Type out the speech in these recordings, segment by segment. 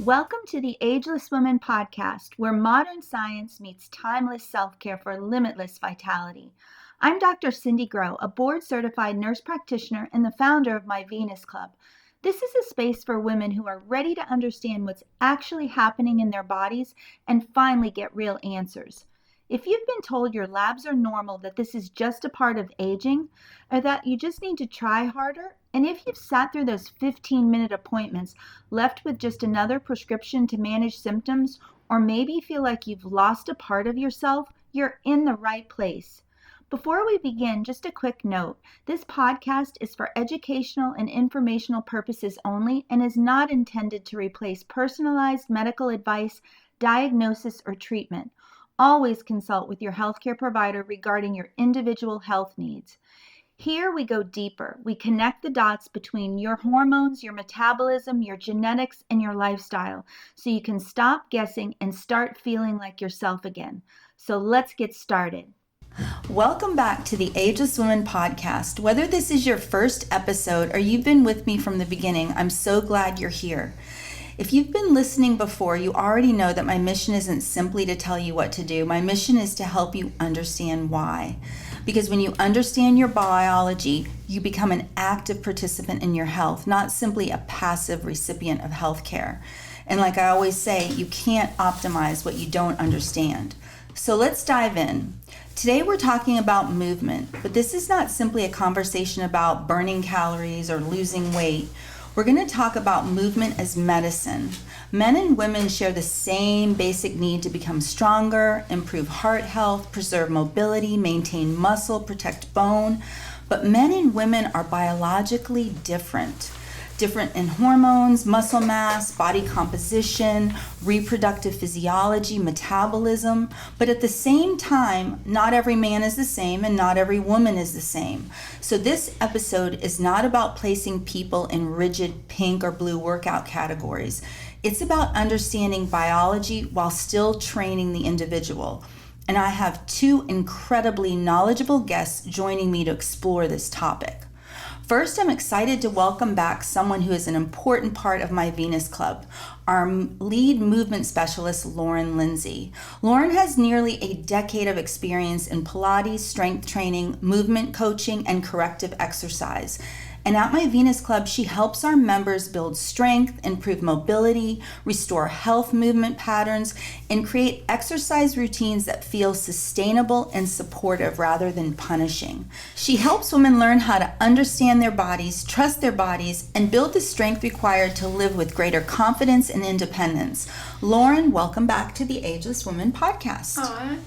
Welcome to the Ageless Woman Podcast, where modern science meets timeless self-care for limitless vitality. I'm Dr. Cindy Groh, a board-certified nurse practitioner and the founder of My Venus Club. This is a space for women who are ready to understand what's actually happening in their bodies and finally get real answers. If you've been told your labs are normal, that this is just a part of aging, or that you just need to try harder, and if you've sat through those 15-minute appointments, left with just another prescription to manage symptoms, or maybe feel like you've lost a part of yourself, you're in the right place. Before we begin, just a quick note. This podcast is for educational and informational purposes only and is not intended to replace personalized medical advice, diagnosis, or treatment. Always consult with your healthcare provider regarding your individual health needs. Here we go deeper. We connect the dots between your hormones, your metabolism, your genetics, and your lifestyle, so you can stop guessing and start feeling like yourself again. So let's get started. Welcome back to the Ageless Woman Podcast. Whether this is your first episode or you've been with me from the beginning, I'm so glad you're here. If you've been listening before, you already know that my mission isn't simply to tell you what to do. My mission is to help you understand why. Because when you understand your biology, you become an active participant in your health, not simply a passive recipient of healthcare. And like I always say, you can't optimize what you don't understand. So let's dive in. Today we're talking about movement, but this is not simply a conversation about burning calories or losing weight. We're going to talk about movement as medicine. Men and women share the same basic need to become stronger, improve heart health, preserve mobility, maintain muscle, protect bone. But men and women are biologically different. Different in hormones, muscle mass, body composition, reproductive physiology, metabolism. But at the same time, not every man is the same and not every woman is the same. So this episode is not about placing people in rigid pink or blue workout categories. It's about understanding biology while still training the individual. And I have two incredibly knowledgeable guests joining me to explore this topic. First, I'm excited to welcome back someone who is an important part of My Venus Club, our lead movement specialist, Lauren Lindsay. Lauren has nearly a decade of experience in Pilates, strength training, movement coaching, and corrective exercise. And at My Venus Club, she helps our members build strength, improve mobility, restore health movement patterns, and create exercise routines that feel sustainable and supportive rather than punishing. She helps women learn how to understand their bodies, trust their bodies, and build the strength required to live with greater confidence and independence. Lauren, welcome back to the Ageless Woman Podcast.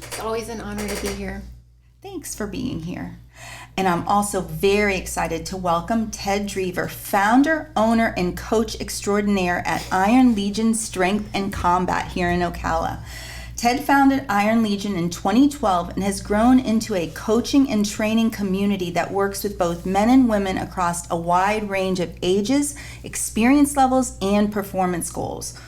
It's always an honor to be here. Thanks for being here. And I'm also very excited to welcome Ted Dreaver, founder, owner, and coach extraordinaire at Iron Legion Strength and Combat here in Ocala. Ted founded Iron Legion in 2012 and has grown into a coaching and training community that works with both men and women across a wide range of ages, experience levels, and performance goals.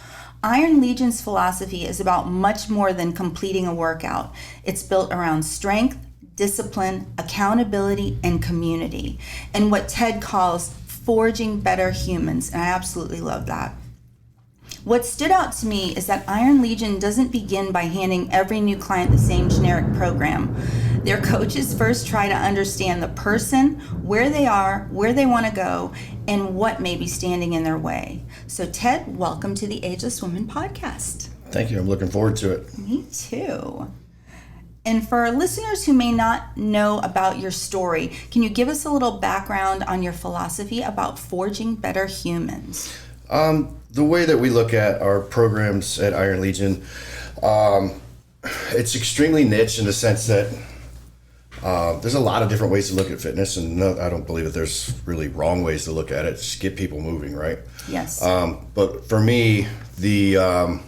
Iron Legion's philosophy is about much more than completing a workout. It's built around strength, discipline, accountability, and community, and what Ted calls forging better humans, and I absolutely love that. What stood out to me is that Iron Legion doesn't begin by handing every new client the same generic program. Their coaches first try to understand the person, where they are, where they want to go, and what may be standing in their way. So Ted, welcome to the Ageless Woman Podcast. Thank you. I'm looking forward to it. Me too. And for our listeners who may not know about your story, can you give us a little background on your philosophy about forging better humans? The way that we look at our programs at Iron Legion, it's extremely niche in the sense that there's a lot of different ways to look at fitness, and no, I don't believe that there's really wrong ways to look at it. Just get people moving, right? Yes. But for me, when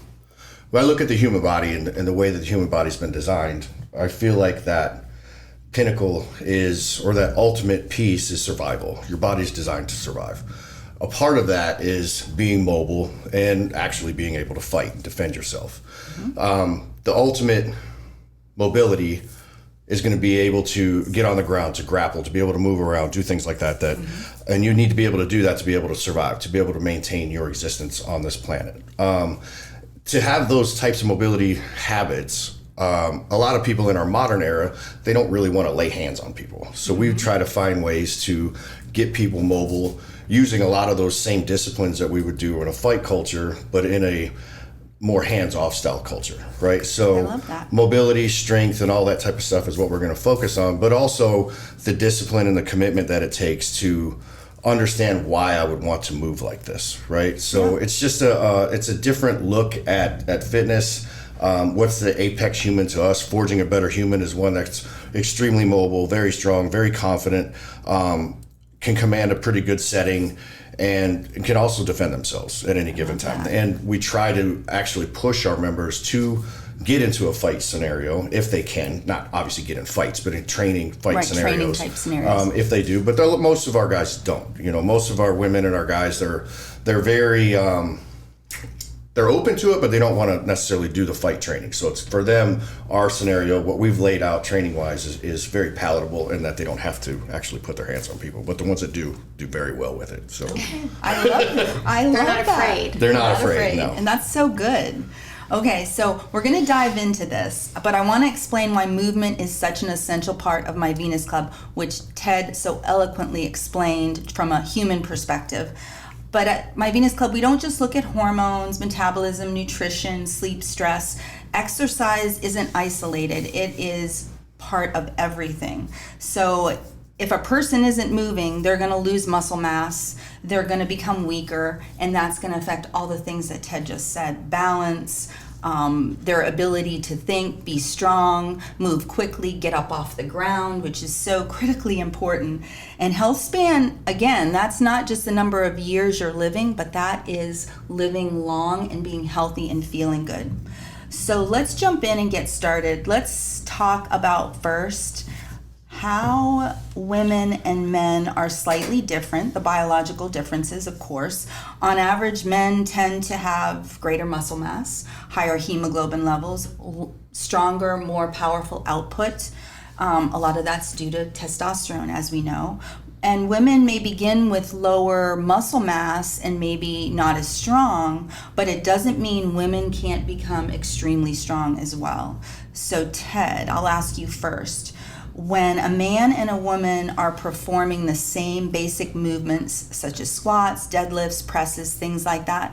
I look at the human body and the way that the human body's been designed, I feel like that pinnacle is, or that ultimate piece is survival. Your body's designed to survive. A part of that is being mobile and actually being able to fight and defend yourself. Mm-hmm. The ultimate mobility is going to be able to get on the ground, to grapple, to be able to move around, do things like that. And you need to be able to do that to be able to survive, to be able to maintain your existence on this planet. To have those types of mobility habits, a lot of people in our modern era, they don't really want to lay hands on people. So we try to find ways to get people mobile using a lot of those same disciplines that we would do in a fight culture, but in a more hands-off style culture, right? So I love that. Mobility, strength, and all that type of stuff is what we're going to focus on, but also the discipline and the commitment that it takes to understand why I would want to move like this, right? So it's just it's a different look at fitness. What's the apex human to us? Forging a better human is one that's extremely mobile, very strong, very confident, can command a pretty good setting, and can also defend themselves at any given time. And we try to actually push our members to get into a fight scenario if they can, not obviously get in fights, but in training scenarios. Training type scenarios. If they do, but most of our guys don't. Most of our women and our guys, they're very they're open to it, but they don't want to necessarily do the fight training. So it's for them, our scenario, what we've laid out training wise is very palatable in that they don't have to actually put their hands on people. But the ones that do very well with it. So I love it. I love They're not that. afraid. They're not afraid, no. And that's so good. Okay, so we're going to dive into this, but I want to explain why movement is such an essential part of my Venus Club, which Ted so eloquently explained from a human perspective. But at my Venus Club, we don't just look at hormones, metabolism, nutrition, sleep, stress. Exercise isn't isolated. It is part of everything. So if a person isn't moving, they're going to lose muscle mass, they're going to become weaker, and that's going to affect all the things that Ted just said. Balance, their ability to think, be strong, move quickly, get up off the ground, which is so critically important. And health span, again, that's not just the number of years you're living, but that is living long and being healthy and feeling good. So let's jump in and get started. Let's talk about first how women and men are slightly different, the biological differences, of course. On average, men tend to have greater muscle mass, higher hemoglobin levels, stronger, more powerful output. A lot of that's due to testosterone, as we know. And women may begin with lower muscle mass and maybe not as strong, but it doesn't mean women can't become extremely strong as well. So Ted, I'll ask you first. When a man and a woman are performing the same basic movements, such as squats, deadlifts, presses, things like that,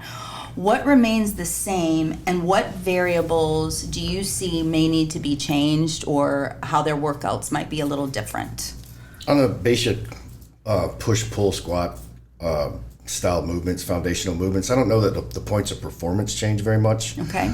what remains the same and what variables do you see may need to be changed or how their workouts might be a little different? on the basic push-pull squat style movements, foundational movements, I don't know that the points of performance change very much. Okay.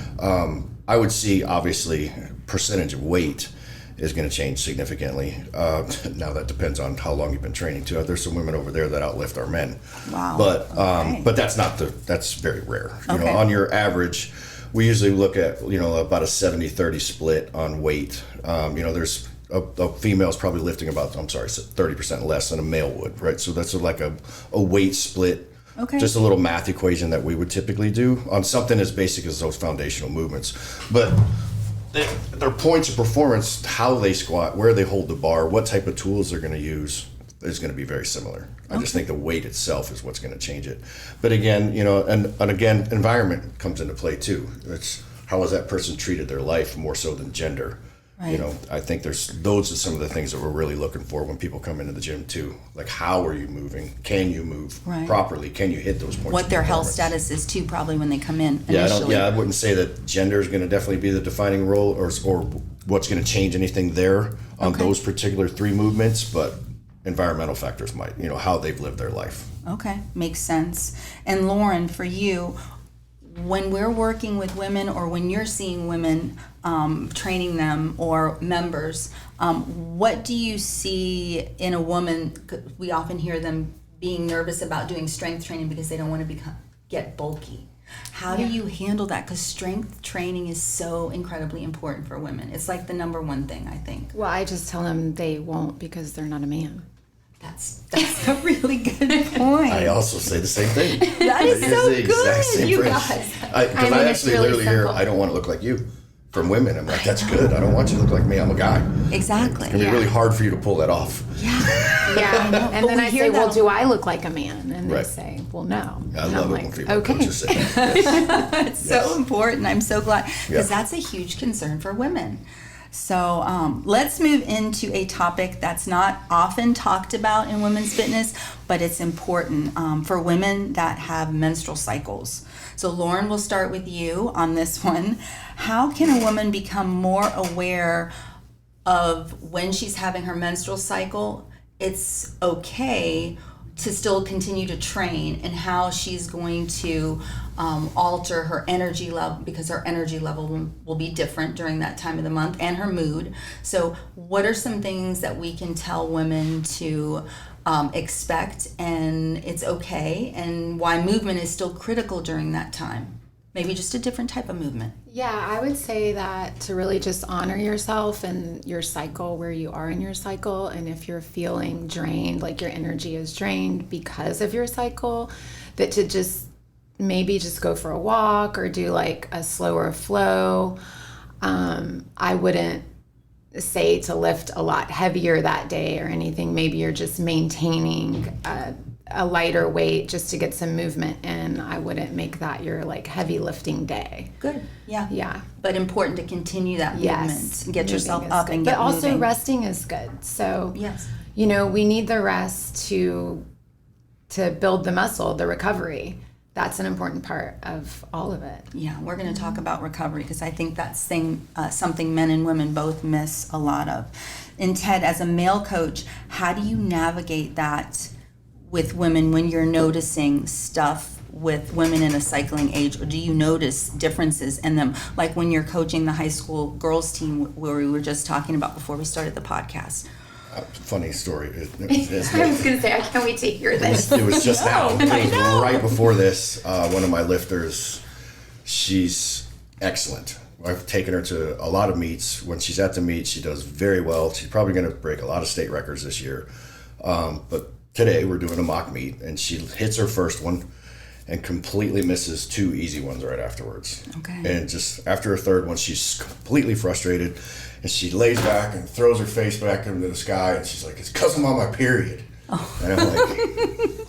I would see, obviously, percentage of weight is going to change significantly. Now that depends on how long you've been training too. There's some women over there that outlift our men. Wow. But Okay. but that's very rare. You Okay. know, on your average, we usually look at about a 70-30 split on weight. There's a female's probably lifting about 30% less than a male would, right? So that's like a weight split. Okay. Just a little math equation that we would typically do on something as basic as those foundational movements. But their points of performance, how they squat, where they hold the bar, what type of tools they're going to use is going to be very similar. I just think the weight itself is what's going to change it. But again, and again, environment comes into play too. It's how has that person treated their life more so than gender. Right. I think those are some of the things that we're really looking for when people come into the gym too. Like, how are you moving? Can you move Right. properly? Can you hit those points? What of their health performance? status is too, probably when they come in Yeah, initially. I wouldn't say that gender is going to definitely be the defining role or what's going to change anything there on Okay. those particular three movements, but environmental factors might, how they've lived their life. Okay, makes sense. And Lauren, for you, when we're working with women or when you're seeing women, training them or members, what do you see in a woman? We often hear them being nervous about doing strength training because they don't want to get bulky. How do you handle that? Because strength training is so incredibly important for women. It's like the number one thing, I think. Well, I just tell them they won't because they're not a man. That's a really good point. I also say the same thing. That is I use so the exact good, same you phrase. guys. Because I it's actually really literally hear, simple. I don't want to look like you. from women. I'm like, that's good. I don't want you to look like me. I'm a guy. Exactly. It's going to be really hard for you to pull that off. Yeah. And then I say, well, do I look like a man? And they Right. say, well, no. I And love I'm it like, when female okay. coaches say that. It's so important. I'm so glad because Yeah. that's a huge concern for women. So let's move into a topic that's not often talked about in women's fitness, but it's important for women that have menstrual cycles. So Lauren, we'll start with you on this one. How can a woman become more aware of when she's having her menstrual cycle? It's okay to still continue to train, and how she's going to alter her energy level, because her energy level will be different during that time of the month, and her mood. So what are some things that we can tell women to expect, and it's okay, and why movement is still critical during that time? Maybe just a different type of movement. Yeah, I would say that to really just honor yourself and your cycle, where you are in your cycle. And if you're feeling drained, like your energy is drained because of your cycle, that to just maybe just go for a walk or do like a slower flow. I wouldn't say to lift a lot heavier that day or anything. Maybe you're just maintaining a lighter weight just to get some movement in. I wouldn't make that your like heavy lifting day. Good. Yeah. Yeah. But important to continue that movement and get Moving yourself is up good. and get But also moving. resting is good. So Yes. we need the rest to build the muscle, the recovery. That's an important part of all of it. Yeah, we're going to talk about recovery because I think that's something men and women both miss a lot of. And Ted, as a male coach, how do you navigate that with women when you're noticing stuff with women in a cycling age, or do you notice differences in them? Like when you're coaching the high school girls team where we were just talking about before we started the podcast. Funny story. I was going to say, I can't wait to hear this. It was just now. It I was know. right before this. One of my lifters, she's excellent. I've taken her to a lot of meets. When she's at the meet, she does very well. She's probably going to break a lot of state records this year. But today we're doing a mock meet, and she hits her first one and completely misses two easy ones right afterwards. Okay. And just after her third one, she's completely frustrated, and she lays back and throws her face back into the sky, and she's like, "It's because I'm on my period." Oh. And I'm like,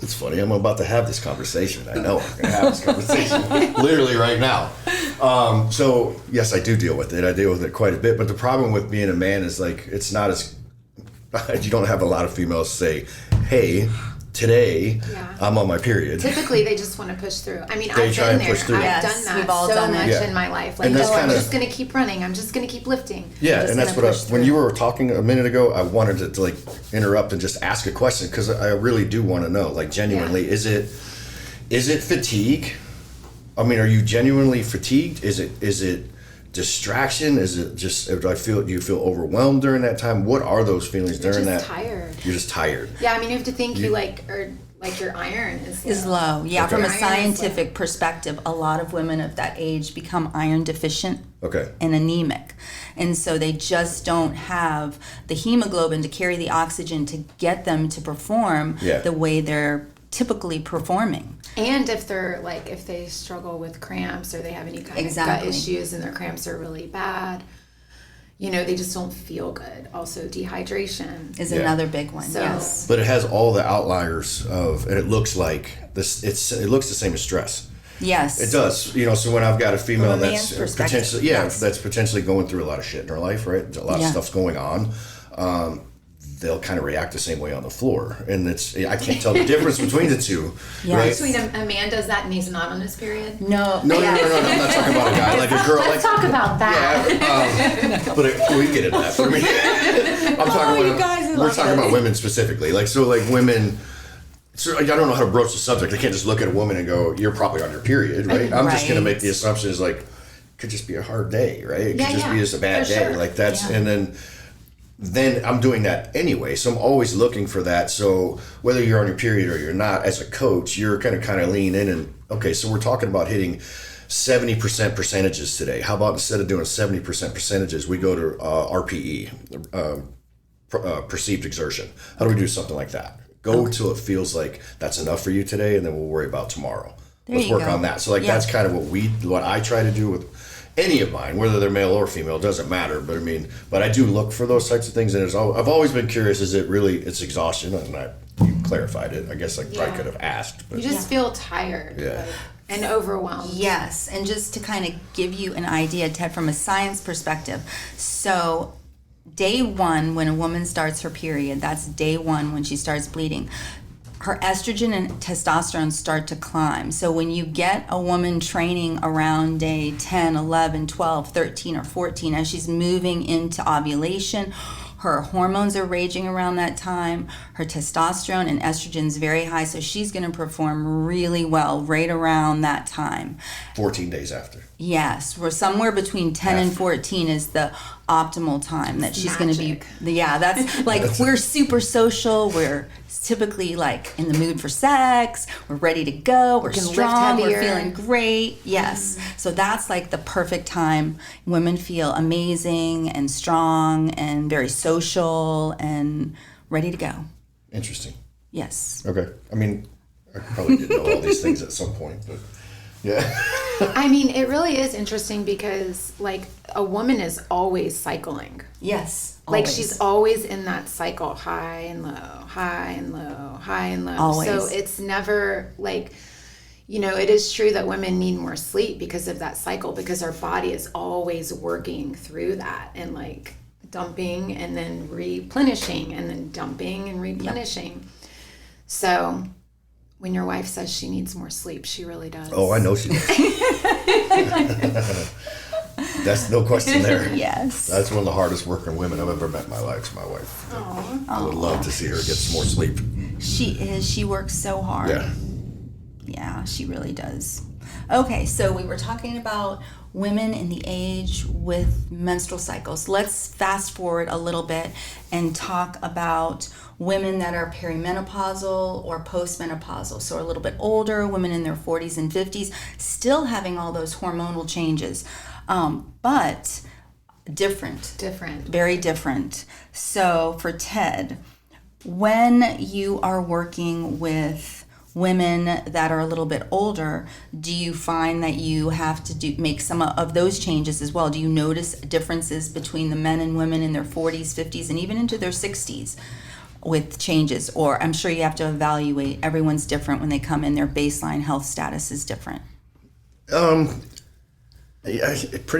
it's funny, I'm about to have this conversation. I know I'm going to have this conversation literally right now. So yes, I do deal with it. I deal with it quite a bit. But the problem with being a man is like, it's not as, you don't have a lot of females say, "Hey, today I'm on my period." Typically, they just want to push through. I mean, They I've try been and there. push through. I've Yes, done that we've all so done it. much Yeah. in my life. Like, And that's I'm kinda- just going to keep running. I'm just going to keep lifting. Yeah, just and that's gonna what push when through. you were talking a minute ago, I wanted to like interrupt and just ask a question, because I really do want to know, like, genuinely, is it fatigue? I mean, are you genuinely fatigued? Is it distraction? Is it just, do you feel overwhelmed during that time? What are those feelings during just that? tired. You're just tired. Yeah, I mean, you have to think you like your iron Is low. Yeah, Okay. from a Iron is scientific perspective, a lot of women of that age become iron deficient Okay. and anemic. And so they just don't have the hemoglobin to carry the oxygen to get them to perform Yeah. the way they're typically performing. And if they struggle with cramps or they have any kind Exactly. of gut issues and their cramps are really bad, they just don't feel good. Also, dehydration. Is Yeah. another big one. So- Yes. But it has all the outliers of, and it looks like this. It looks the same as stress. Yes. It does, So when I've got a female From a that's man's perspective, potentially, yes. that's potentially going through a lot of shit in her life, right? A lot of Yeah. stuff's going on. They'll kind of react the same way on the floor, and I can't tell the difference between the two, Yeah. right? Between a man does that and he's not on his period. No. No, yes. no, I'm not talking about a guy, like a girl, Let's talk about that. we get into that. But I mean, I'm talking you guys, I we're love talking this. about women specifically, like women. So I don't know how to broach the subject. I can't just look at a woman and go, "You're probably on your period," right? I'm just going to Right. make the assumption is like, could just be a hard day, right? It Yeah, could just yeah, be just a bad for day, sure. like that's, Yeah. and then I'm doing that anyway. So I'm always looking for that. So whether you're on your period or you're not, as a coach, you're kind of lean in and, okay, so we're talking about hitting 70% percentages today. How about instead of doing 70% percentages, we go to RPE, perceived exertion. How do we do something like that? Go till it feels like that's enough for you today, and then we'll worry about tomorrow. Let's you work go. on that. So Yeah. that's kind of what I try to do with any of mine, whether they're male or female, it doesn't matter. But I mean, but I do look for those types of things, and I've always been curious: is it really exhaustion? And you clarified it. I guess I probably could have asked. But. You just feel tired. Yeah. And overwhelmed. Yes, and just to kind of give you an idea, Ted, from a science perspective. So day one, when a woman starts her period, that's day one when she starts bleeding, her estrogen and testosterone start to climb. So when you get a woman training around day 10, 11, 12, 13, or 14, as she's moving into ovulation, her hormones are raging around that time. Her testosterone and estrogen is very high, so she's going to perform really well right around that time. 14 days after. Yes, we're somewhere between 10 and 14 is the optimal time that she's going to be. Yeah, that's like we're super social. We're typically like in the mood for sex. We're ready to go. We're strong. We're feeling great. Yes. So that's like the perfect time. Women feel amazing and strong and very social and ready to go. Interesting. Yes. Okay. I mean, I probably did know all these things at some point, but yeah. I mean, it really is interesting because, like, a woman is always cycling. Yes. Like, she's always in that cycle, high and low, high and low, high and low. Always. So it's never, like, you know, it is true that women need more sleep because of that cycle, because our body is always working through that and, like, dumping and then replenishing and then dumping and replenishing. Yep. So when your wife says she needs more sleep, she really does. Oh, I know she does. That's no question there. Yes. That's one of the hardest working women I've ever met in my life, my wife. Aww. I would love to see her get some more sleep. She is. She works so hard. Yeah. Yeah, she really does. Okay, so we were talking about women in the age with menstrual cycles. Let's fast forward a little bit and talk about women that are perimenopausal or postmenopausal. So a little bit older, women in their 40s and 50s, still having all those hormonal changes, but different. Very different. So for Ted, when you are working with women that are a little bit older, do you find that you have to make some of those changes as well? Do you notice differences between the men and women in their 40s, 50s, and even into their 60s with changes? Or I'm sure you have to evaluate. Everyone's different when they come in. Their baseline health status is different. Pretty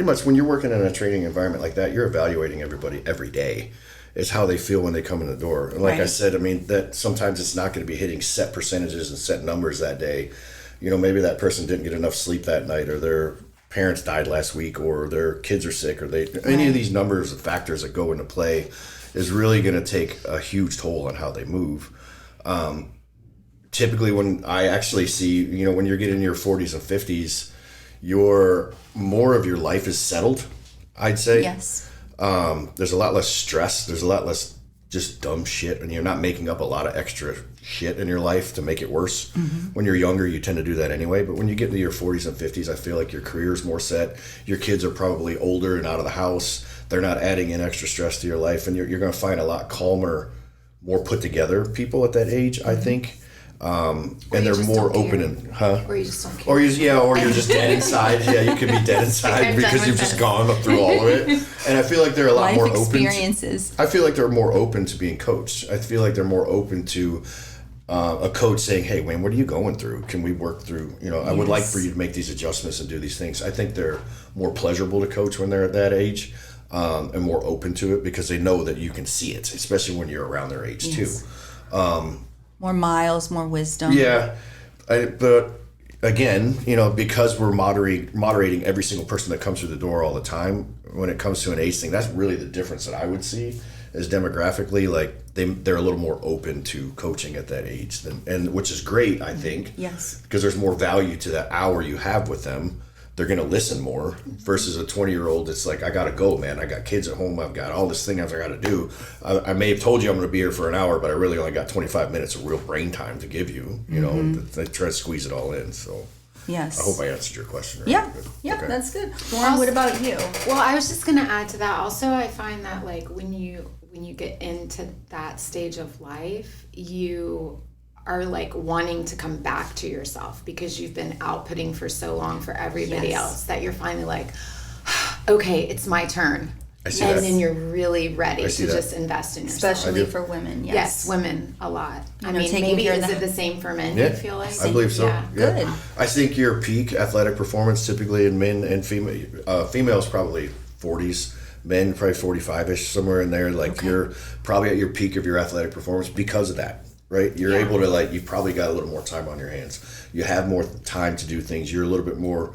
much when you're working in a training environment like that, you're evaluating everybody every day. It's how they feel when they come in the door. And like I said, I mean, that sometimes it's not going to be hitting set percentages and set numbers that day. You know, maybe that person didn't get enough sleep that night, or their parents died last week, or their kids are sick, or any of these numbers and factors that go into play is really going to take a huge toll on how they move. Typically when I actually see, you know, when you're getting in your 40s and 50s, more of your life is settled, I'd say. Yes. There's a lot less stress. There's a lot less just dumb shit, and you're not making up a lot of extra shit in your life to make it worse. Mm-hmm. When you're younger, you tend to do that anyway. But when you get into your 40s and 50s, I feel like your career's more set. Your kids are probably older and out of the house. They're not adding in extra stress to your life, and you're going to find a lot calmer, more put together people at that age, I think. And they're more open and or you just don't care. Or you're just dead inside. Yeah, you could be dead inside because you've just gone through all of it. And I feel like they're a lot more open. Experiences. I feel like they're more open to being coached. I feel like they're more open to a coach saying, "Hey, Wayne, what are you going through? Can we work through? You know, I would like for you to make these adjustments and do these things." I think they're more pleasurable to coach when they're at that age, and more open to it because they know that you can see it, especially when you're around their age too. More miles, more wisdom. Yeah, but again, you know, because we're moderating every single person that comes through the door all the time, when it comes to an age thing, that's really the difference that I would see is demographically, like they're a little more open to coaching at that age, and which is great, I think. Yes. Because there's more value to that hour you have with them. They're going to listen more versus a 20-year-old. It's like, I got to go, man. I got kids at home. I've got all this thing I got to do. I may have told you I'm going to be here for an hour, but I really only got 25 minutes of real brain time to give you, you know, I try to squeeze it all in. So yes. I hope I answered your question. Right? Yeah. Good. Yeah, Okay. that's good. Lauren, what about you? Well, I was just going to add to that. Also, I find that like when you get into that stage of life, you are like wanting to come back to yourself because you've been outputting for so long for everybody else that you're finally like, okay, it's my turn. I see and that. then you're really ready to that. just invest in yourself. Especially for women, yes. Yes, women a lot. I mean, taking maybe care of is the- it the same for men, Yeah, you feel like? I believe so. Yeah. Good. I think your peak athletic performance typically in men and females probably 40s, men probably 45ish, somewhere in there. Like you're probably at your peak of your athletic performance because of that, right? You're able to you've probably got a little more time on your hands. You have more time to do things. You're a little bit more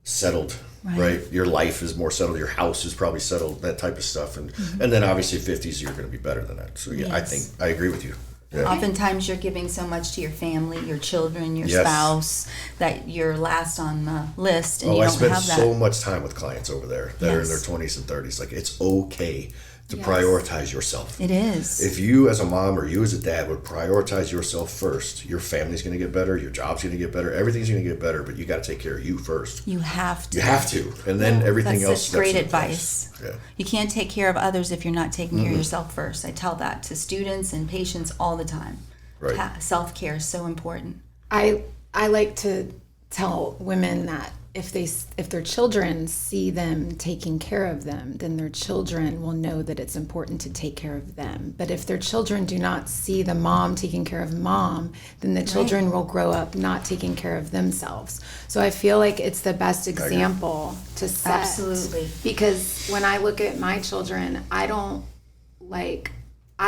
settled. Right. Your life is more settled. Your house is probably settled. That type of stuff, and then obviously 50s, you're going to be better than that. So I think I agree with you. Yeah. Oftentimes you're giving so much to your family, your children, your Yes. spouse, that you're last on the list, and you I don't spend have that. so much time with clients over there that are in their Yes. 20s and 30s. Like it's okay to prioritize yourself. It is. If you as a mom or you as a dad would prioritize yourself first, your family's going to get better, your job's going to get better, everything's going to get better, but you got to take care of you first. You have to. You have to. And then everything That's else such great steps into advice. place. Yeah. You can't take care of others if you're not taking care of yourself first. I tell that to students and patients all the time. Right. Self-care is so important. I like to tell women that if their children see them taking care of them, then their children will know that it's important to take care of them. But if their children do not see the mom taking care of mom, then the children will grow up not taking care of themselves. So I feel like it's the best example to set. Absolutely. Because when I look at my children, I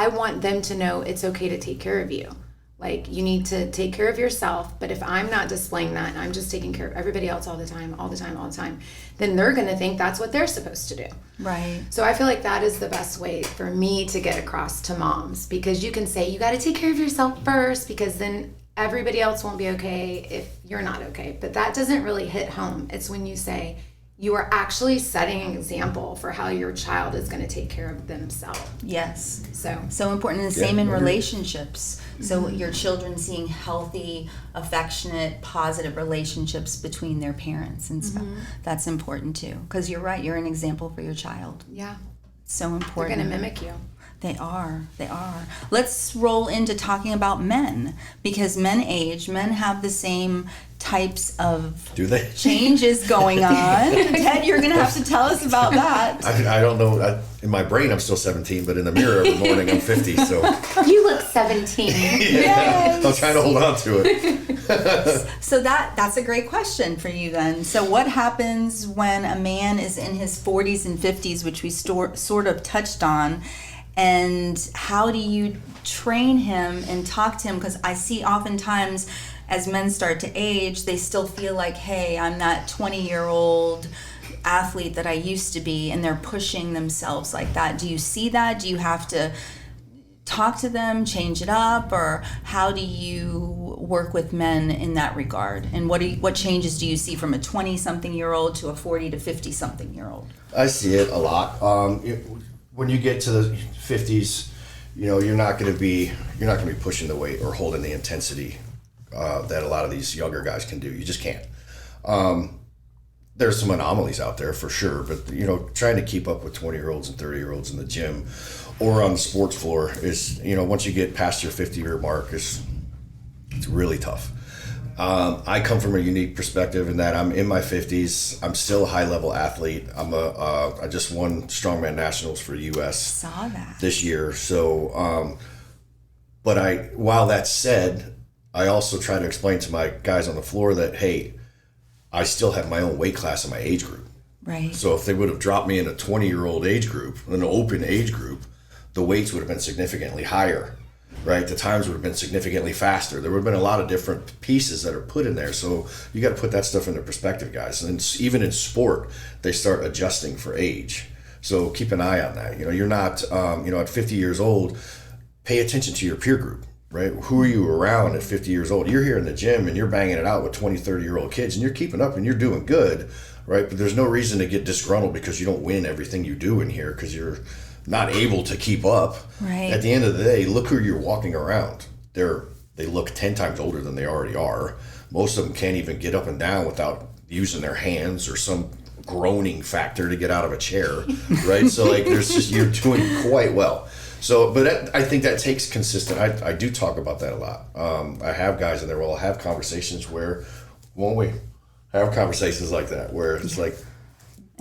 want them to know it's okay to take care of you. Like, you need to take care of yourself, but if I'm not displaying that and I'm just taking care of everybody else all the time, then they're going to think that's what they're supposed to do. Right. So I feel like that is the best way for me to get across to moms, because you can say, you got to take care of yourself first, because then everybody else won't be okay if you're not okay. But that doesn't really hit home. It's when you say, you are actually setting an example for how your child is going to take care of themselves. Yes. So important. And the same in relationships. So your children seeing healthy, affectionate, positive relationships between their parents and stuff. That's important too. Because you're right. You're an example for your child. yeah, So they're important. going to mimic you. They are. Let's roll into talking about men, because men age. Men have the same types of Do they? changes going on. Ted, you're going to have to tell us about that. I don't know. In my brain, I'm still 17, but in the mirror every morning, I'm 50. So You look 17. Yes. I'm trying to hold on to it. So that's a great question for you then. So what happens when a man is in his 40s and 50s, which we sort of touched on, and how do you train him and talk to him? Because I see oftentimes as men start to age, they still feel like, hey, I'm that 20-year-old athlete that I used to be, and they're pushing themselves like that. Do you see that? Do you have to talk to them, change it up, or how do you work with men in that regard? And what changes do you see from a 20-something-year-old to a 40 to 50-something-year-old? I see it a lot. When you get to the 50s, you're not going to be pushing the weight or holding the intensity that a lot of these younger guys can do. You just can't. There's some anomalies out there for sure, but trying to keep up with 20-year-olds and 30-year-olds in the gym or on the sports floor is, once you get past your 50-year mark, it's really tough. I come from a unique perspective in that I'm in my 50s. I'm still a high-level athlete. I just won Strongman Nationals for U.S. Saw that this year. So, while that's said, I also try to explain to my guys on the floor that, hey, I still have my own weight class in my age group. right. So if they would have dropped me in a 20-year-old age group, an open age group, the weights would have been significantly higher, right? The times would have been significantly faster. There would have been a lot of different pieces that are put in there. So you got to put that stuff into perspective, guys. And even in sport, they start adjusting for age. So keep an eye on that. You're not, at 50 years old, pay attention to your peer group, right? Who are you around at 50 years old? You're here in the gym and you're banging it out with 20, 30-year-old kids and you're keeping up and you're doing good, right? But there's no reason to get disgruntled because you don't win everything you do in here because you're not able to keep up. Right. At the end of the day, look who you're walking around. They look 10 times older than they already are. Most of them can't even get up and down without using their hands or some groaning factor to get out of a chair, right? So you're doing quite well. So, but I think that takes consistent. I do talk about that a lot. I have guys in there. We'll have conversations where, won't we? Have conversations like that where it's like,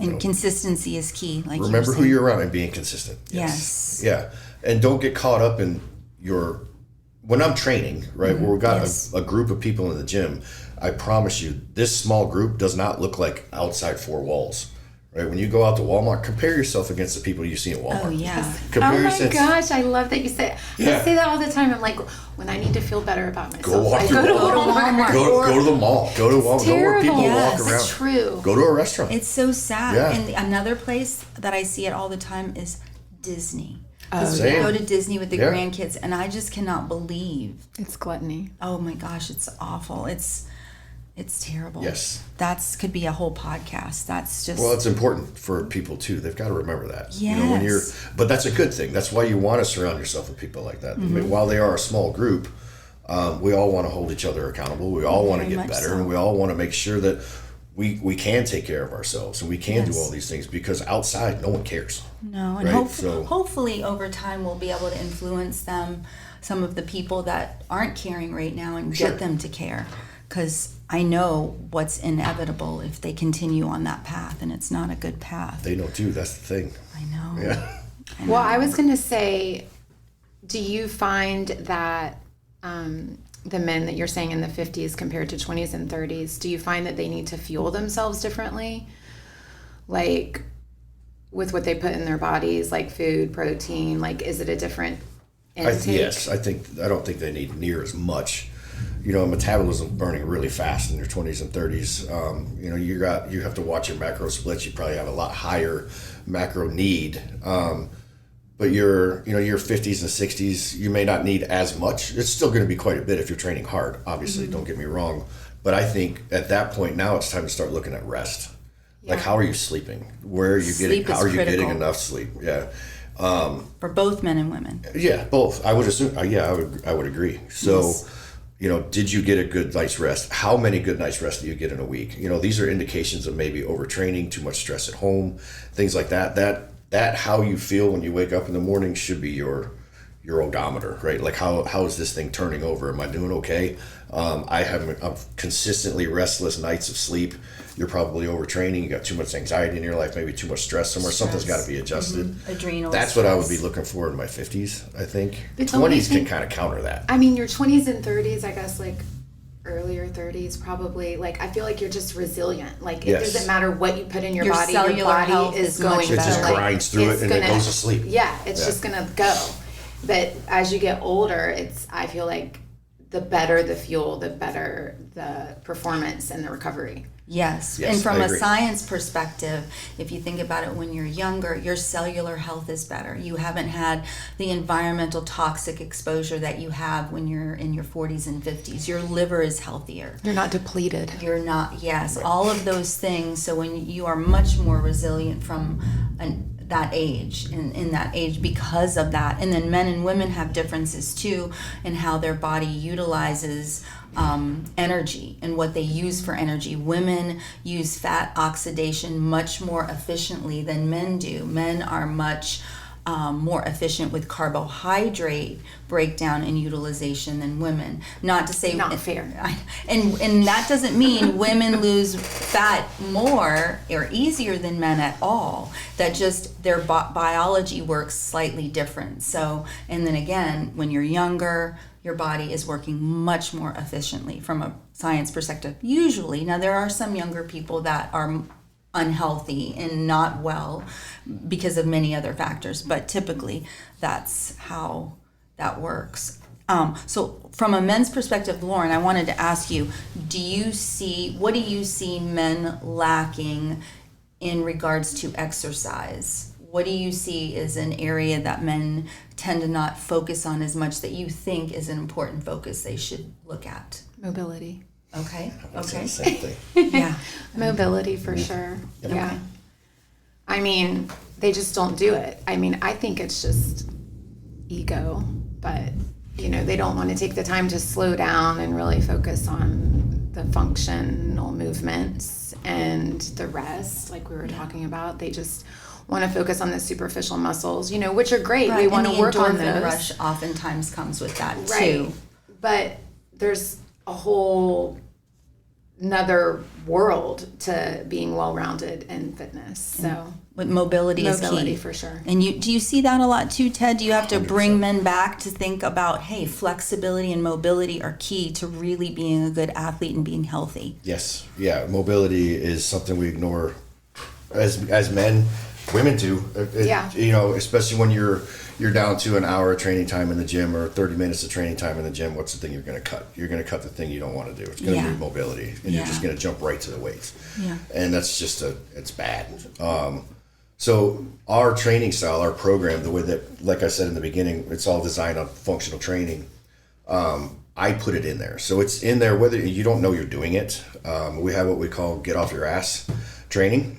And consistency is key. Like remember who you're around and being consistent. Yes. Yeah. And don't get caught up in when I'm training, right, where we've got a group of people in the gym, I promise you, this small group does not look like outside four walls. Right, when you go out to Walmart, compare yourself against the people you see at Walmart. Oh, yeah. Gosh, I love that you say. I say that all the time. I'm like, when I need to feel better about myself, I go to Walmart. Go to the mall. Go to Walmart. Go where people walk around. It's true. Go to a restaurant. It's so sad. Yeah. And another place that I see it all the time is Disney. Oh, we go to Disney with the grandkids, and I just cannot believe. It's gluttony. Oh my gosh, it's awful. It's terrible. Yes. Could be a whole podcast. That's just... Well, it's important for people too. They've got to remember that. Yes. But that's a good thing. That's why you want to surround yourself with people like that. While they are a small group, we all want to hold each other accountable. We all want to get better, and we all want to make sure that we can take care of ourselves and we can do all these things, because outside no one cares. No, and hopefully over time we'll be able to influence some of the people that aren't caring right now, and get them to care. Because I know what's inevitable if they continue on that path, and it's not a good path. They know too. That's the thing. I know. Yeah. Well, I was going to say, do you find that the men that you're saying in the 50s compared to 20s and 30s, do you find that they need to fuel themselves differently? Like with what they put in their bodies, like food, protein, like is it a different intake? Yes, I don't think they need near as much. Metabolism burning really fast in your 20s and 30s. You have to watch your macro splits. You probably have a lot higher macro need. But your 50s and 60s, you may not need as much. It's still going to be quite a bit if you're training hard, obviously, don't get me wrong. But I think at that point now it's time to start looking at rest. Yeah. Like, how are you sleeping? Where are you getting? How are you getting enough sleep? Yeah. For both men and women. Yeah, both. I would assume. I would agree. So, did you get a good night's rest? How many good nights rest do you get in a week? These are indications of maybe overtraining, too much stress at home, things like that. That how you feel when you wake up in the morning should be your odometer, right? Like how is this thing turning over? Am I doing okay? I have consistently restless nights of sleep. You're probably overtraining. You got too much anxiety in your life, maybe too much stress somewhere. Something's got to be adjusted. Adrenal. That's what I would be looking for in my 50s, I think. The 20s can kind of counter that. I mean, your 20s and 30s, I guess, like earlier 30s probably, like I feel like you're just resilient. Like it doesn't matter what you put in your body, your body is going to, it just grinds through it and it goes to sleep. Yeah, it's just gonna go. But as you get older, I feel like the better the fuel, the better the performance and the recovery. Yes. And from a science perspective, if you think about it, when you're younger, your cellular health is better. You haven't had the environmental toxic exposure that you have when you're in your 40s and 50s. Your liver is healthier. You're not depleted. You're not, all of those things. So when you are much more resilient from that age, in that age because of that. And then men and women have differences too in how their body utilizes energy and what they use for energy. Women use fat oxidation much more efficiently than men do. Men are much more efficient with carbohydrate breakdown and utilization than women. Not to say not fair. And that doesn't mean women lose fat more or easier than men at all. That just their biology works slightly different. So, and then again, when you're younger, your body is working much more efficiently from a science perspective. Usually, now there are some younger people that are unhealthy and not well because of many other factors, but typically that's how that works. So from a men's perspective, Lauren, I wanted to ask you, what do you see men lacking in regards to exercise? What do you see as an area that men tend to not focus on as much that you think is an important focus they should look at? Mobility. Okay. Same thing. Yeah. Mobility for sure. Yep. Yeah. I mean, they just don't do it. I mean, I think it's just ego, but they don't want to take the time to slow down and really focus on the functional movements and the rest, like we were talking about. They just want to focus on the superficial muscles, which are great. Right. We want to work on those. those. Rush oftentimes comes with that right. too. But there's a whole another world to being well-rounded in fitness. So with mobility is key for sure. And do you see that a lot too, Ted? Do you have to 100%. Bring men back to think about, hey, flexibility and mobility are key to really being a good athlete and being healthy? Yes. Yeah. Mobility is something we ignore as men. Women do. Especially when you're down to an hour of training time in the gym or 30 minutes of training time in the gym. What's the thing you're going to cut? You're going to cut the thing you don't want to do. It's going to be mobility, and you're just going to jump right to the weights. Yeah. And that's just it's bad. So our training style, our program, the way that, like I said in the beginning, it's all designed on functional training. I put it in there. So it's in there whether you don't know you're doing it. We have what we call get off your ass training.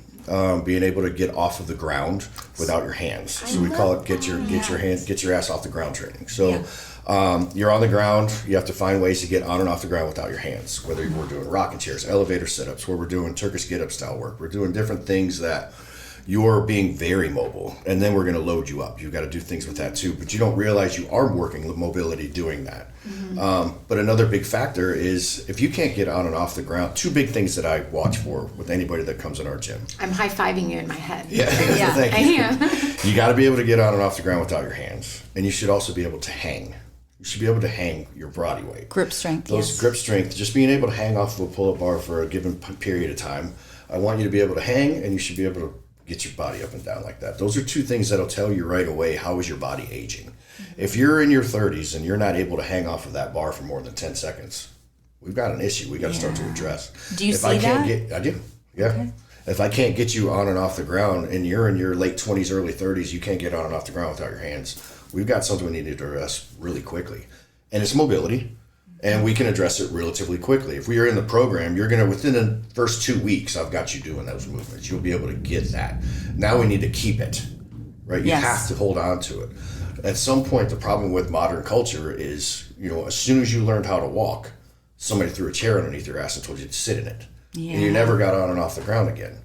Being able to get off of the ground without your hands. So we call it get your ass off the ground training. So you're on the ground, you have to find ways to get on and off the ground without your hands. Whether we're doing rocking chairs, elevator sit-ups, where we're doing Turkish get-up style work. We're doing different things that you're being very mobile, and then we're going to load you up. You've got to do things with that too, but you don't realize you are working with mobility doing that. Mm-hmm. But another big factor is if you can't get on and off the ground, two big things that I watch for with anybody that comes in our gym. I'm high-fiving you in my head. Yeah. Thank you. I am. You got to be able to get on and off the ground without your hands, and you should also be able to hang. You should be able to hang your body weight. Grip strength, Grip strength, just being able to hang off of a pull-up bar for a given period of time. I want you to be able to hang, and you should be able to get your body up and down like that. Those are two things that'll tell you right away how is your body aging. Mm-hmm. If you're in your 30s and you're not able to hang off of that bar for more than 10 seconds, we've got an issue we got to start to address. Do you see that? I do. Yeah. Okay. If I can't get you on and off the ground and you're in your late 20s, early 30s, you can't get on and off the ground without your hands, we've got something we need to address really quickly. And it's mobility. And we can address it relatively quickly. If we are in the program, you're going to, within the first 2 weeks, I've got you doing those movements. You'll be able to get that. Now we need to keep it, right? You have to hold on to it. At some point, the problem with modern culture is, as soon as you learned how to walk, somebody threw a chair underneath your ass and told you to sit in it. Yeah. And you never got on and off the ground again.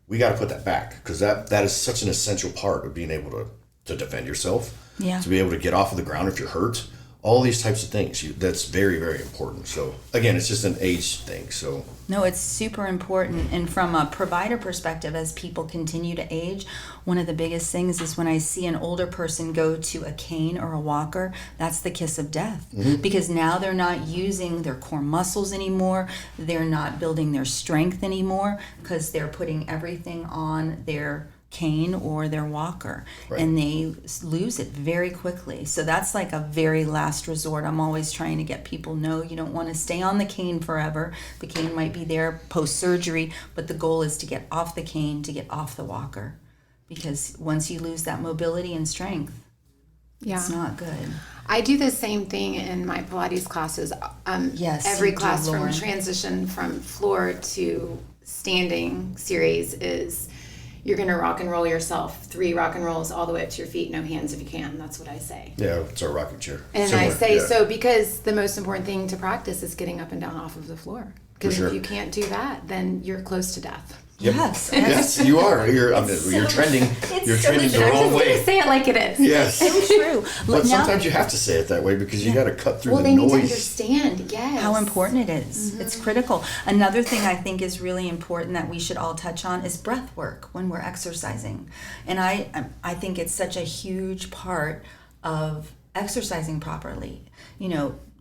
We got to put that back because that is such an essential part of being able to defend yourself, to be able to get off of the ground if you're hurt. All these types of things, that's very, very important. So, again, it's just an age thing. So no, it's super important. And from a provider perspective, as people continue to age, one of the biggest things is when I see an older person go to a cane or a walker, that's the kiss of death. Mm-hmm. Because now they're not using their core muscles anymore. They're not building their strength anymore because they're putting everything on their cane or their walker, and they lose it very quickly. So that's like a very last resort. I'm always trying to get people know you don't want to stay on the cane forever. The cane might be there post-surgery, but the goal is to get off the cane, to get off the walker, because once you lose that mobility and strength, it's not good. I do the same thing in my Pilates classes. Every class from transition from floor to standing series is you're going to rock and roll yourself 3 rock and rolls all the way up to your feet, no hands if you can. That's what I say. Yeah, it's our rocking chair. And similar, I say so because the most important thing to practice is getting up and down off of the floor. Because if you can't do that, then you're close to death. Yep. Yes, you are. You're trending. You're trending the wrong way. Say it like it is. Yes. So true. But sometimes you have to say it that way because you got to cut through the noise. Well, they need to understand, how important it is. Mm-hmm. It's critical. Another thing I think is really important that we should all touch on is breath work when we're exercising. And I think it's such a huge part of exercising properly.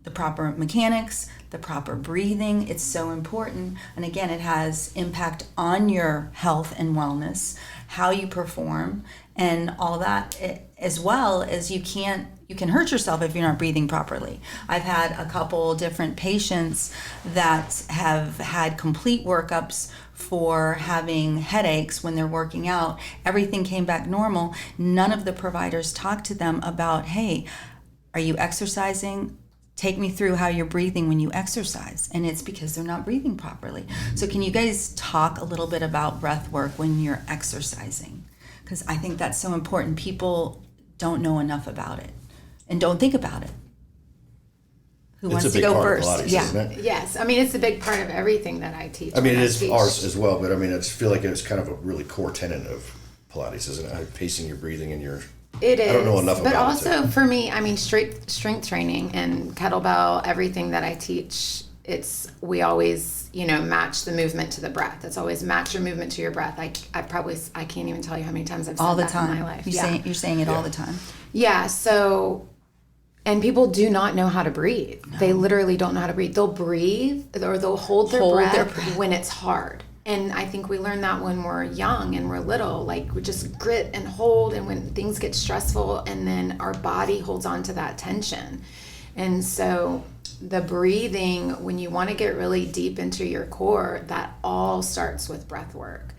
The proper mechanics, the proper breathing, it's so important. And again, it has impact on your health and wellness, how you perform, and all that, as well as you can hurt yourself if you're not breathing properly. I've had a couple different patients that have had complete workups for having headaches when they're working out. Everything came back normal. None of the providers talked to them about, hey, are you exercising? Take me through how you're breathing when you exercise. And it's because they're not breathing properly. So can you guys talk a little bit about breath work when you're exercising? Because I think that's so important. People don't know enough about it and don't think about it. Who wants to go first? Pilates, isn't it? Yes. I mean, it's a big part of everything that I teach. I mean, it is ours as well, but I mean, I just feel like it's kind of a really core tenet of Pilates, isn't it? Pacing your breathing and your... It is. I don't know enough about it. But also for me, I mean, strength training and kettlebell, everything that I teach we always, match the movement to the breath. It's always match your movement to your breath. I can't even tell you how many times I've said that in my life. You're saying it all the time. Yeah. So, and people do not know how to breathe. No. They literally don't know how to breathe. They'll breathe or they'll hold their breath when it's hard. And I think we learn that when we're young and we're little, like we just grit and hold, and when things get stressful, and then our body holds on to that tension. And so the breathing, when you want to get really deep into your core, that all starts with breath work.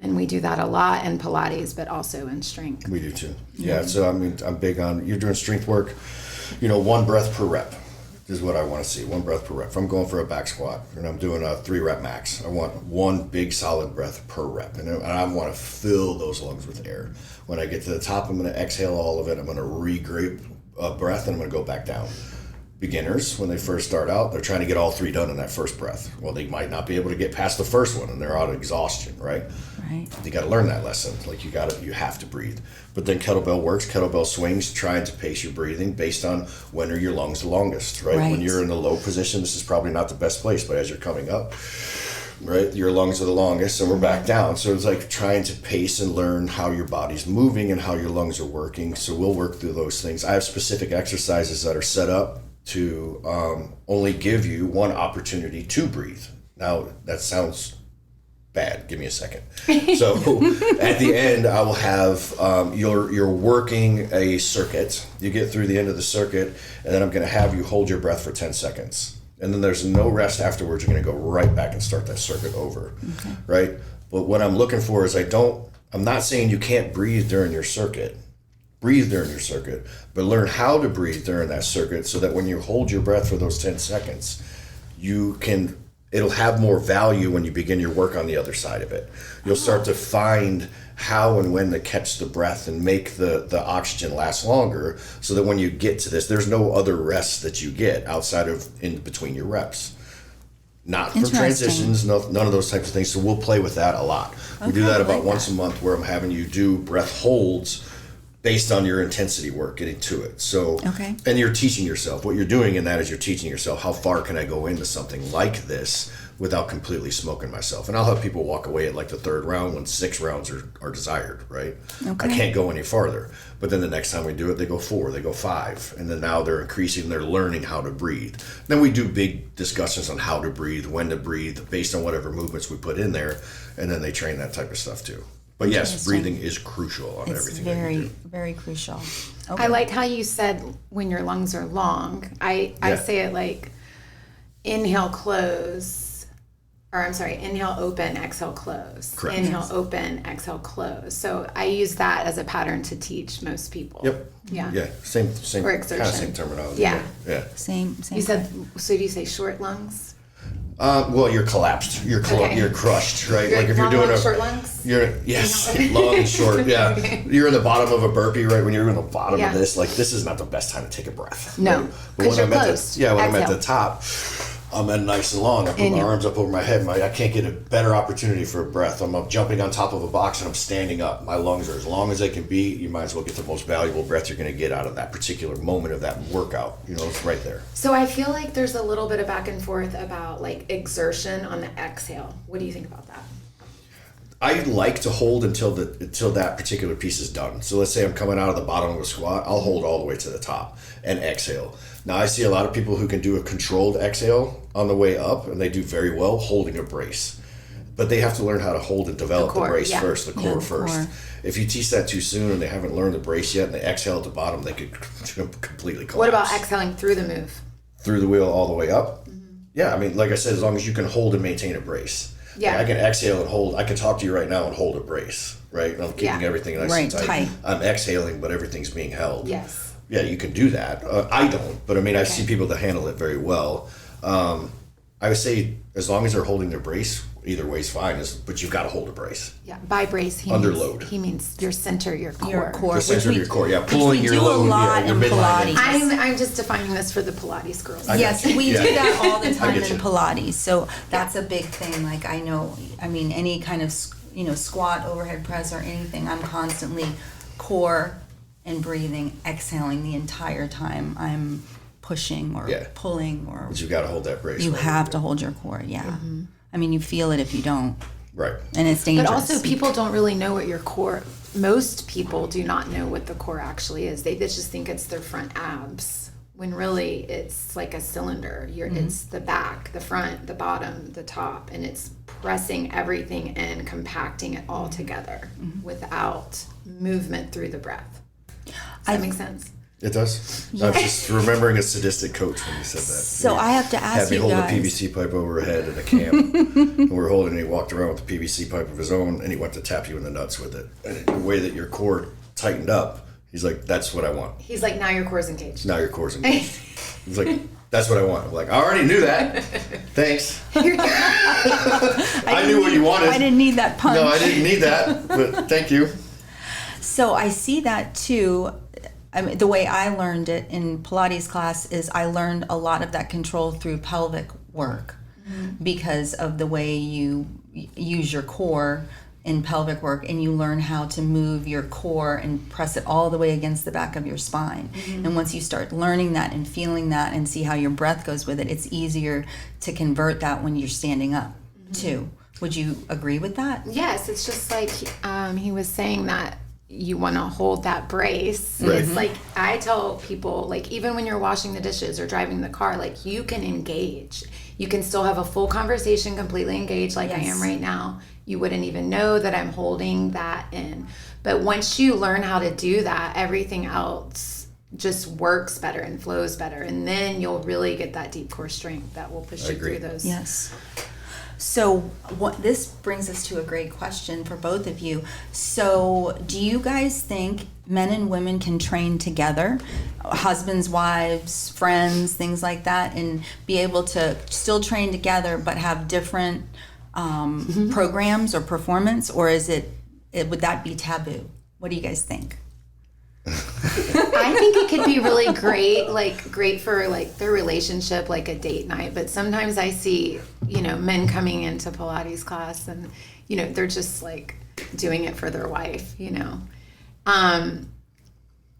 And we do that a lot in Pilates, but also in strength. We do too. Yeah. So I'm big on, you're doing strength work, 1 breath per rep is what I want to see. 1 breath per rep. If I'm going for a back squat and I'm doing a 3 rep max, I want 1 big solid breath per rep. And I want to fill those lungs with air. When I get to the top, I'm going to exhale all of it. I'm going to re-grape a breath, and I'm going to go back down. Beginners, when they first start out, they're trying to get all 3 done in that first breath. Well, they might not be able to get past the first one, and they're out of exhaustion, right? Right. You got to learn that lesson. Like you have to breathe. But then kettlebell works, kettlebell swings, trying to pace your breathing based on when are your lungs the longest, right? When you're in the low position, this is probably not the best place, but as you're coming up, right, your lungs are the longest, and we're back down. So it's like trying to pace and learn how your body's moving and how your lungs are working. So we'll work through those things. I have specific exercises that are set up to only give you 1 opportunity to breathe. Now, that sounds bad. Give me a second. So at the end, I will have, you're working a circuit. You get through the end of the circuit, and then I'm going to have you hold your breath for 10 seconds. And then there's no rest afterwards. You're going to go right back and start that circuit over, right? But what I'm looking for is I'm not saying you can't breathe during your circuit. Breathe during your circuit, but learn how to breathe during that circuit so that when you hold your breath for those 10 seconds, it'll have more value when you begin your work on the other side of it. You'll start to find how and when to catch the breath and make the oxygen last longer, so that when you get to this, there's no other rest that you get outside of in between your reps. Not for transitions, none of those types of things. So we'll play with that a lot. We do that about once a month, where I'm having you do breath holds based on your intensity work, getting to it. So, and you're teaching yourself. What you're doing in that is you're teaching yourself, how far can I go into something like this without completely smoking myself? And I'll have people walk away at like the 3rd round when 6 rounds are desired, right? I can't go any farther. But then the next time we do it, they go 4, they go 5. And then now they're increasing, they're learning how to breathe. Then we do big discussions on how to breathe, when to breathe, based on whatever movements we put in there. And then they train that type of stuff too. But yes, breathing is crucial on everything. It's very, very crucial. I like how you said when your lungs are long. I say it like inhale, close, inhale, open, exhale, close. Correct. Inhale, open, exhale, close. So I use that as a pattern to teach most people. Yep. Yeah. Same or exertion. Kind of same terminology. Yeah. Yeah. Same. You said, so do you say short lungs? Well, you're collapsed. You're crushed, right? Like if you're doing short lungs. Long and short. Yeah, you're in the bottom of a burpee, right? When you're in the bottom of this, like this is not the best time to take a breath. No, right? But when I'm at the top, I'm in nice and long. I put my arms up over my head. I can't get a better opportunity for a breath. I'm jumping on top of a box and I'm standing up. My lungs are as long as they can be. You might as well get the most valuable breath you're going to get out of that particular moment of that workout. It's right there. So I feel like there's a little bit of back and forth about like exertion on the exhale. What do you think about that? I like to hold until that particular piece is done. So let's say I'm coming out of the bottom of a squat, I'll hold all the way to the top and exhale. Now I see a lot of people who can do a controlled exhale on the way up, and they do very well holding a brace. But they have to learn how to hold and develop the brace first, the core first. If you teach that too soon and they haven't learned the brace yet and they exhale at the bottom, they could completely collapse. What about exhaling through the move? Through the wheel all the way up? Mm-hmm. Yeah, I mean, like I said, as long as you can hold and maintain a brace. Yeah. I can exhale and hold. I can talk to you right now and hold a brace, right? And I'm keeping everything nice and tight. I'm exhaling, but everything's being held. Yes. Yeah, you can do that. I don't, but I mean, I see people that handle it very well. I would say as long as they're holding their brace, either way is fine, but you've got to hold a brace. Yeah, by brace, he means your center, your core. Your core. The center of your core, pulling your load. We do a lot in Pilates. I'm just defining this for the Pilates girls. Yes, we do that all the time in Pilates. So that's a big thing. Like any kind of, squat, overhead press or anything, I'm constantly core and breathing, exhaling the entire time I'm pushing or pulling, or but you got to hold that brace. You have to hold your core. Yeah. Mm-hmm. I mean, you feel it if you don't. Right. And it's dangerous. But also, people don't really know what your core. Most people do not know what the core actually is. They just think it's their front abs, when really it's like a cylinder. It's the back, the front, the bottom, the top, and it's pressing everything in, compacting it all together without movement through the breath. Does that make sense? It does. I was just remembering a sadistic coach when you said that. So I have to ask you guys. Had me hold a PVC pipe over her head at a camp. And we were holding it, he walked around with a PVC pipe of his own, and he went to tap you in the nuts with it. And the way that your core tightened up, he's like, that's what I want. He's like, now your core's engaged. Now your core's engaged. He's like, that's what I want. I'm like, I already knew that. Thanks. I knew what you wanted. I didn't need that punch. No, I didn't need that, but thank you. So I see that too. I mean, the way I learned it in Pilates class is I learned a lot of that control through pelvic work because of the way you use your core in pelvic work, and you learn how to move your core and press it all the way against the back of your spine. And once you start learning that and feeling that and see how your breath goes with it, it's easier to convert that when you're standing up too. Would you agree with that? Yes, it's just like he was saying that you want to hold that brace. Right. It's like I tell people, like, even when you're washing the dishes or driving the car, like, you can engage. You can still have a full conversation, completely engaged like I am right now. You wouldn't even know that I'm holding that in. But once you learn how to do that, everything else just works better and flows better. And then you'll really get that deep core strength that will push you through those. Yes. So this brings us to a great question for both of you. So do you guys think men and women can train together, husbands, wives, friends, things like that, and be able to still train together but have different programs or performance, or would that be taboo? What do you guys think? I think it could be really great for like their relationship, like a date night. But sometimes I see, men coming into Pilates class and, they're just like doing it for their wife,